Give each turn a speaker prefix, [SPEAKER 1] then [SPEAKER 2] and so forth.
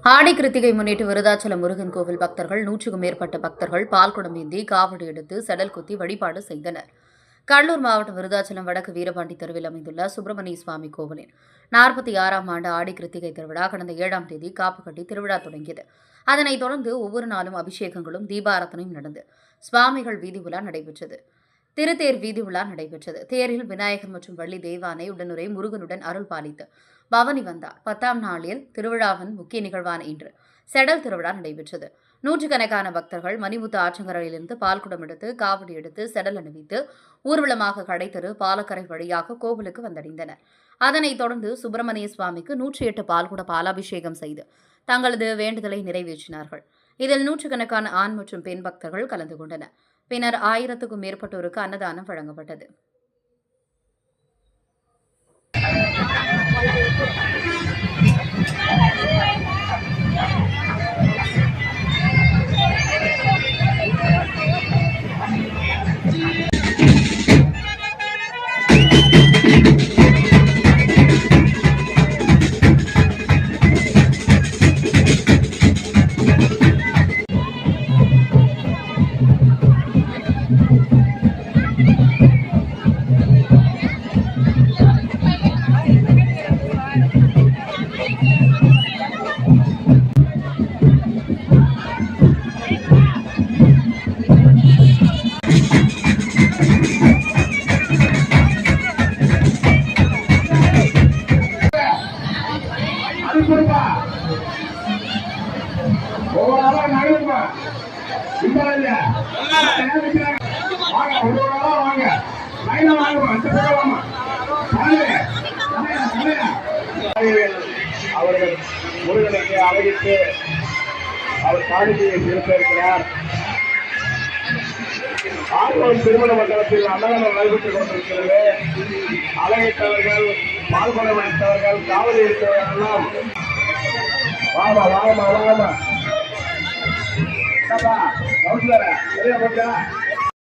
[SPEAKER 1] ஆடி கிருத்திகை முன்னிட்டு விருதாச்சலம் முருகன் கோவில் பக்தர்கள் 100க்கும் மேற்பட்ட பக்தர்கள் பால்குடம் ஏந்தி காவடி எடுத்து செடல் குத்தி வழிபாடு செய்தனர். கடலூர் மாவட்டம் விருதாச்சலம் வடக்கு வீரபாண்டி தெருவில் அமைந்துள்ள சுப்பிரமணிய சுவாமி கோவிலின் 46ஆம் ஆண்டு ஆடி கிருத்திகை திருவிழா கடந்த 7ஆம் தேதி காப்பு கட்டி திருவிழா தொடங்கியது. அதனைத் தொடர்ந்து ஒவ்வொரு நாளும் அபிஷேகங்களும் தீபாராதனையும் நடந்து சுவாமிகள் வீதி உலா நடைபெற்றது. திருத்தேர் வீதி உலா நடைபெற்றது. தேரில் விநாயகர் மற்றும் வள்ளி தெய்வானை உடனுரை முருகனுடன் அருள் பாலித்து பவனி வந்தார். 10ஆம் நாளில் திருவிழாவின் முக்கிய நிகழ்வான இன்று செடல் திருவிழா நடைபெற்றது. நூற்றுக்கணக்கான பக்தர்கள் மணிமுத்து ஆற்றங்கரையிலிருந்து பால்குடம் எடுத்து காவடி எடுத்து செடல் அணிவித்து ஊர்வலமாக கடைத்தெரு பாலக்கரை வழியாக கோவிலுக்கு வந்தடைந்தனர். அதனைத் தொடர்ந்து சுப்பிரமணிய சுவாமிக்கு 108 பால்குட பாலாபிஷேகம் செய்து தங்களது வேண்டுதலை நிறைவேற்றினார்கள். இதில் நூற்றுக்கணக்கான ஆண் மற்றும் பெண் பக்தர்கள் கலந்து கொண்டனர். பின்னர் 1000க்கும் மேற்பட்டோருக்கு அன்னதானம் வழங்கப்பட்டது.
[SPEAKER 2] அவர்கள் முருகனுக்கு அழைத்து அவர் காணிக்கையை செலுத்தியிருக்கிறார். ஆர்வம் திருமண மண்டலத்தில் அன்னதானம் நடைபெற்றுக் கொண்டிருக்கிறது. அழகிட்டவர்கள், பால்குடம் அளித்தவர்கள், காவடி எடுத்தவர்கள் எல்லாம் வாமா வாமா வாமா கவுன்சிலர்